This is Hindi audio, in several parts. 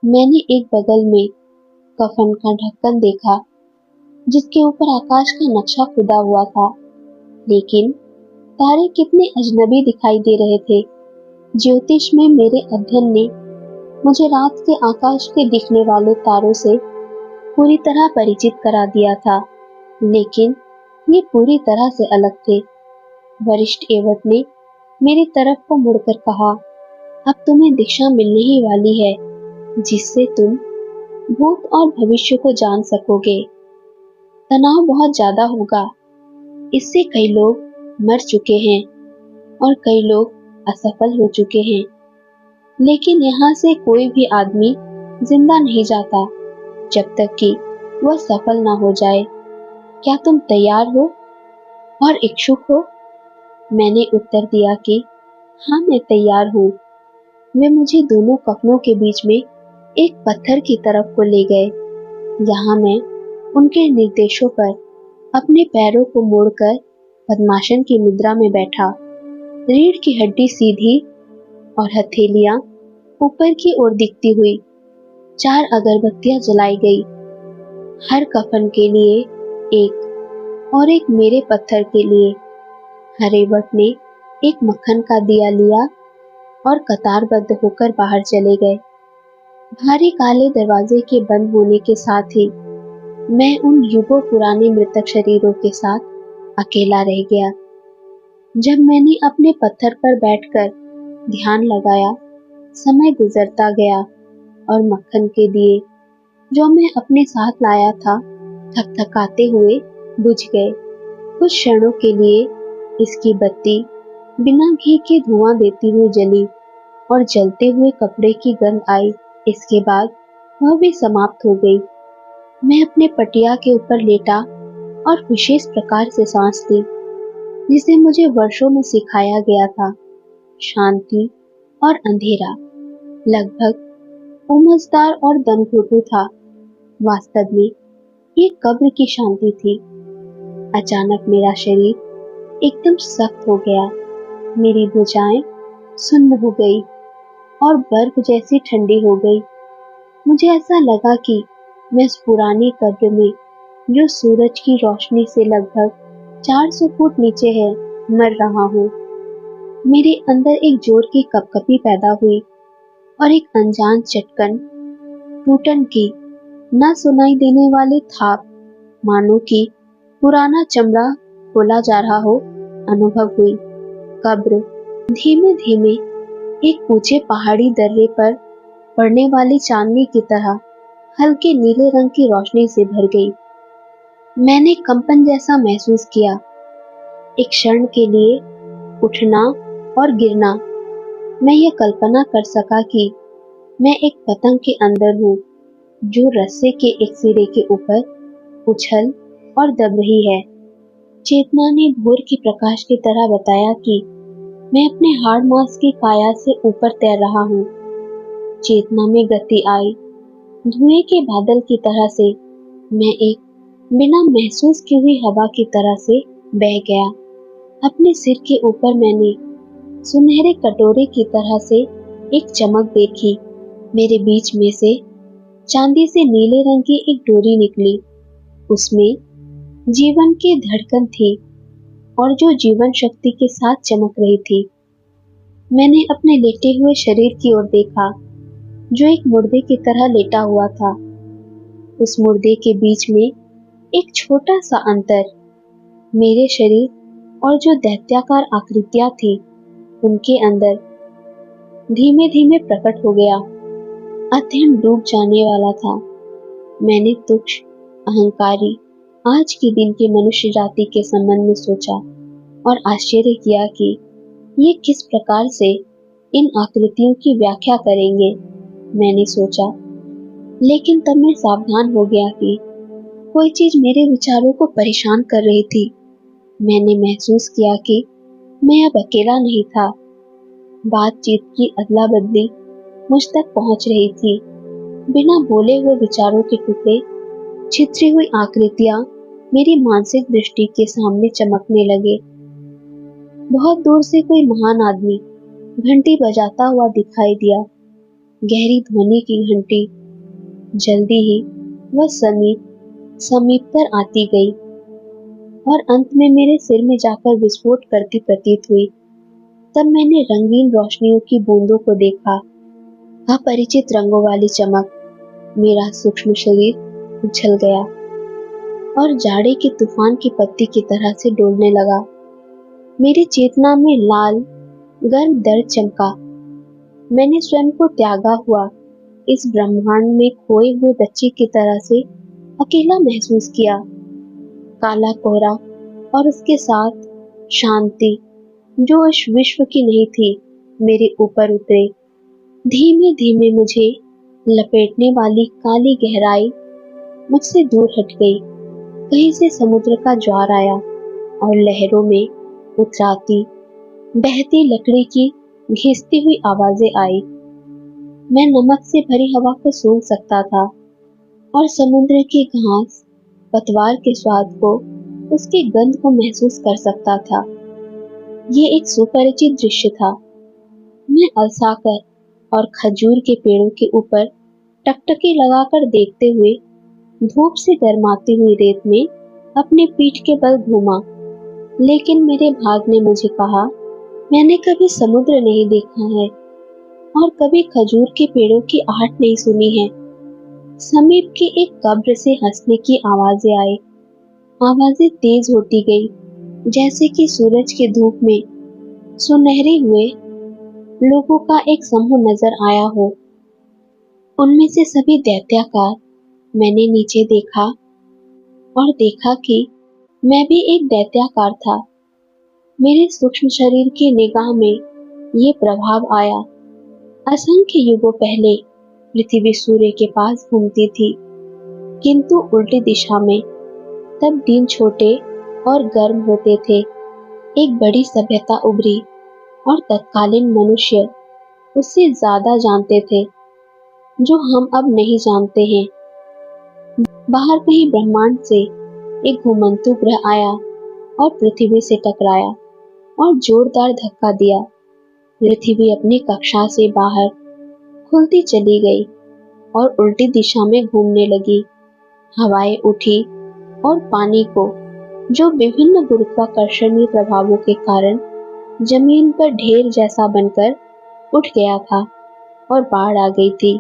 मैंने एक बगल में कफन का ढक्कन देखा जिसके ऊपर आकाश का नक्शा खुदा हुआ था, लेकिन तारे कितने अजनबी दिखाई दे रहे थे। ज्योतिष में मेरे अध्ययन ने मुझे रात के आकाश के दिखने वाले तारों से पूरी तरह परिचित करा दिया था, लेकिन ये पूरी तरह से अलग थे। वरिष्ठ एवट ने मेरी तरफ को मुड़कर कहा, अब तुम्हें दिशा मिलने ही वाली है जिससे तुम भूत और भविष्य को जान सकोगे। तनाव बहुत ज्यादा होगा, इससे कई लोग मर चुके हैं और कई लोग असफल हो चुके हैं, लेकिन यहाँ से कोई भी आदमी जिंदा नहीं जाता जब तक कि वह सफल ना हो जाए। क्या तुम तैयार हो और इच्छुक हो? मैंने उत्तर दिया कि हाँ, मैं तैयार हूँ। वे मुझे दोनों कफनों के बीच में एक पत्थर की तरफ को ले गए, जहाँ मैं उनके निर्देशों पर अपने पैरों को मोड़कर पद्मासन की मुद्रा में बैठा। रीढ़ की हड्डी सीधी और हथेलियां ऊपर की ओर दिखती हुई। 4 अगरबत्तियां जलाई गई, हर कफन के लिए एक और एक मेरे पत्थर के लिए। हरेवट ने एक मक्खन का दिया लिया और कतारबद्ध होकर बाहर चले गए। भारी काले दरवाजे के बंद होने के साथ ही मैं उन युगों पुराने मृतक शरीरों के साथ अकेला रह गया। जब मैंने अपने पत्थर पर बैठकर ध्यान लगाया, समय गुजरता गया और मक्खन के दिए जो मैं अपने साथ लाया था थकथकाते हुए बुझ गए। कुछ क्षणों के लिए इसकी बत्ती बिना घी के धुआं देती हुई जली और जलते हुए कपड़े की गंध आई। इसके बाद वह भी समाप्त हो गई। मैं अपने पटिया के ऊपर लेटा और विशेष प्रकार से सांस ली, जिसे मुझे वर्षों में सिखाया गया था। शांति और अंधेरा लगभग उमसदार और दमघुटू था। वास्तव में ये कब्र की शांति थी। अचानक मेरा शरीर एकदम सख्त हो गया, मेरी भुजाएं सुन्न हो गई और बर्फ जैसी ठंडी हो गई। मुझे ऐसा लगा कि मैं इस पुरानी कब्र में, जो सूरज की रोशनी से लगभग 400 फुट नीचे है, मर रहा हूँ। मेरे अंदर एक जोर की कपकपी पैदा हुई और एक अनजान चटकन, टूटन की, न सुनाई देने वाली थाप, मानो कि पुराना चमड़ा खोला जा रहा हो, अनुभव हुई। कब्र धीमे धीमे एक ऊंचे पहाड़ी दर्रे पर पड़ने वाली चांदनी की तरह हल्के नीले रंग की रोशनी से भर गई। मैंने कंपन जैसा महसूस किया। एक क्षण के लिए उठना और गिरना। मैं यह कल्पना कर सका कि मैं एक पतंग के अंदर हूँ जो रस्से के एक सिरे के ऊपर उछल और दब रही है। चेतना ने भोर के प्रकाश की तरह बताया कि मैं अपने हाड़ मांस की काया से ऊपर तैर रहा हूँ। चेतना में गति आई। धुएं के बादल की तरह से मैं एक बिना महसूस की हुई हवा की तरह से बह गया। अपने सिर के ऊपर मैंने सुनहरे कटोरे की तरह से एक चमक देखी। मेरे बीच में से चांदी से नीले रंग की एक डोरी निकली। उसमें जीवन की धड़कन थी और जो जीवन शक्ति के साथ चमक रही थी। मैंने अपने लेटे हुए शरीर की ओर देखा, जो एक मुर्दे की तरह लेटा हुआ था। उस मुर्दे के बीच में एक छोटा सा अंतर मेरे शरीर और जो दैत्याकार आकृतियां थी उनके अंदर धीमे धीमे प्रकट हो गया। अध्ययन डूब जाने वाला था। मैंने तुच्छ, अहंकारी, आज के दिन की मनुष्य जाति के संबंध में सोचा और आश्चर्य किया कि ये किस प्रकार से इन आकृतियों की व्याख्या करेंगे। मैंने सोचा, लेकिन तब मैं सावधान हो गया कि कोई चीज मेरे विचारों को परेशान कर रही थी। मैंने महसूस किया कि मैं अब अकेला नहीं था। बातचीत की अदला बदली मुझ तक पहुंच रही थी। बिना बोले हुए विचारों के टुकड़े, छितरी हुई आकृतियां मेरी मानसिक दृष्टि के सामने चमकने लगे। बहुत दूर से कोई महान आदमी घंटी बजाता हुआ दिखाई दिया। गहरी ध्वनि की घंटी। जल्दी ही वह समीप पर आती गई और अंत में मेरे सिर में जाकर विस्फोट करती प्रतीत हुई। तब मैंने रंगीन रोशनियों की बूंदों को देखा, अपरिचित रंगों वाली चमक। मेरा सूक्ष्म शरीर उछल गया और जाड़े के तूफान की पत्ती की तरह से डोलने लगा। मेरी चेतना में लाल गर्म दर्द चमका। मैंने स्वयं को त्यागा हुआ इस ब्रह्मांड में खोए हुए बच्चे की तरह से अकेला महसूस किया। काला कोहरा और उसके साथ शांति जो इस विश्व की नहीं थी, मेरे ऊपर उतरे। धीमे धीमे मुझे लपेटने वाली काली गहराई मुझसे दूर हट गई। कहीं से समुद्र का ज्वार आया और लहरों में उतराती बहती लकड़ी की घिसती हुई आवाजें आई। मैं नमक से भरी हवा को सूंघ सकता था और समुद्र की घास पतवार के स्वाद को, उसकी गंध को महसूस कर सकता था। ये एक सुपरिचित दृश्य था। मैं अलसाकर और खजूर के पेड़ों के ऊपर टकटकी लगाकर देखते हुए धूप से गर्माती हुई रेत में अपने पीठ के बल घूमा। लेकिन मेरे भाग ने मुझे कहा, मैंने कभी समुद्र नहीं देखा है और कभी खजूर के पेड़ों की आहट नहीं सुनी है। समीप की एक कब्र से हंसने की आवाजें आई। आवाजें तेज होती गई, जैसे कि सूरज की धूप में सुनहरे हुए लोगों का एक समूह नजर आया हो। उनमें से सभी दैत्याकार। मैंने नीचे देखा और देखा कि मैं भी एक दैत्याकार था। मेरे सूक्ष्म शरीर की निगाह में ये प्रभाव आया। असंख्य युगों पहले पृथ्वी सूर्य के पास घूमती थी, किंतु उल्टी दिशा में। तब दिन छोटे और गर्म होते थे। एक बड़ी सभ्यता उभरी और तत्कालीन मनुष्य उससे ज्यादा जानते थे जो हम अब नहीं जानते हैं। बाहर कहीं ब्रह्मांड से एक घुमंतु ग्रह आया और पृथ्वी से टकराया और जोरदार धक्का दिया। पृथ्वी अपनी कक्षा से बाहर खुलती चली गई और उल्टी दिशा में घूमने लगी। हवाएं उठी और पानी को, जो विभिन्न गुरुत्वाकर्षणीय प्रभावों के कारण जमीन पर ढेर जैसा बनकर उठ गया था, और बाढ़ आ गई थी।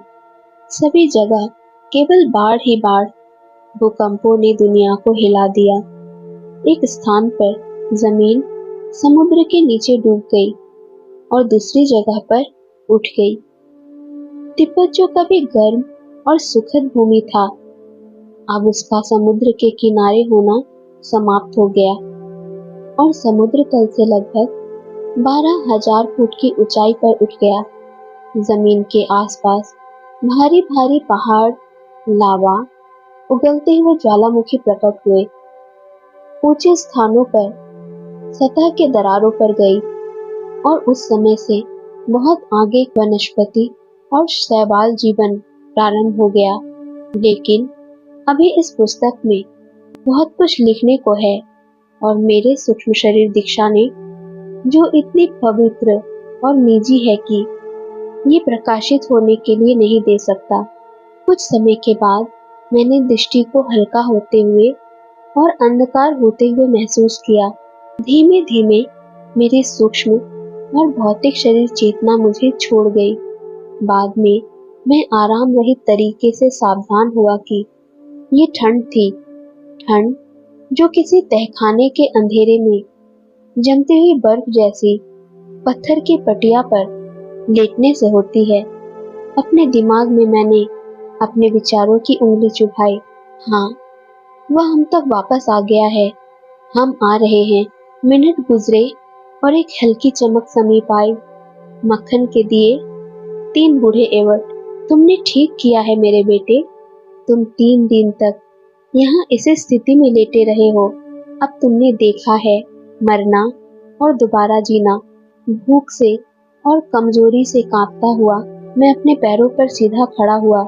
सभी जगह केवल बाढ़ ही बाढ़। भूकंपों ने दुनिया को हिला दिया। एक स्थान पर जमीन समुद्र के नीचे डूब गई और दूसरी जगह पर उठ गई। तिब्बत जो कभी गर्म और सुखद भूमि था, अब उसका समुद्र के किनारे होना समाप्त हो गया और समुद्र तल से लगभग 12,000 फुट की ऊंचाई पर उठ गया। जमीन के आसपास भारी भारी पहाड़, लावा, उगलते हुए ज्वालामुखी प्रकट हुए। ऊंचे स्थानों पर सतह के दरारों पर गई और उस समय से बहुत आगे वनस्पति और शैवाल जीवन प्रारंभ हो गया। लेकिन अभी इस पुस्तक में बहुत कुछ लिखने को है और मेरे सूक्ष्म शरीर दीक्षा ने, जो इतनी पवित्र और निजी है कि ये प्रकाशित होने के लिए नहीं दे सकता। कुछ समय के बाद मैंने दृष्टि को हल्का होते हुए और अंधकार होते हुए महसूस किया। धीमे धीमे मेरी सूक्ष्म और भौतिक शरीर चेतना मुझे छोड़ गई। बाद में मैं आराम रहित तरीके से सावधान हुआ कि ये ठंड थी, ठंड जो किसी तहखाने के अंधेरे में जमती हुई बर्फ जैसी पत्थर की पटिया पर लेटने से होती है। अपने दिमाग में मैंने अपने विचारों की उंगली चुभाई। हाँ, वह हम तक वापस आ गया है। हम आ रहे हैं। मिनट गुजरे और एक हल्की चमक समीप आई। मक्खन के दिए 3 बूढ़े एवट। तुमने ठीक किया है मेरे बेटे। तुम 3 दिन तक यहाँ इसी स्थिति में लेटे रहे हो। अब तुमने देखा है मरना और दोबारा जीना। भूख से और कमजोरी से कांपता हुआ मैं अपने पैरों पर सीधा खड़ा हुआ।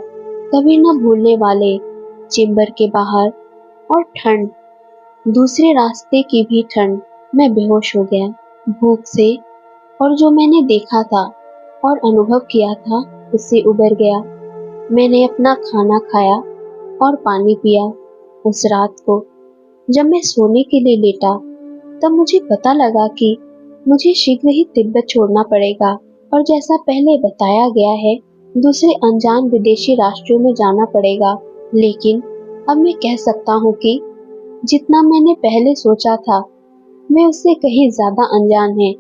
कभी न भूलने वाले चेम्बर के बाहर और ठंड, दूसरे रास्ते की भी ठंड। मैं बेहोश हो गया। भूख से और जो मैंने देखा था और अनुभव किया था, उससे उबर गया। मैंने अपना खाना खाया और पानी पिया। उस रात को जब मैं सोने के लिए लेटा तब मुझे पता लगा कि मुझे शीघ्र ही तिब्बत छोड़ना पड़ेगा और जैसा पहले बताया गया है दूसरे अनजान विदेशी राष्ट्रों में जाना पड़ेगा। लेकिन अब मैं कह सकता हूँ कि जितना मैंने पहले सोचा था वे उससे कहीं ज्यादा अनजान हैं।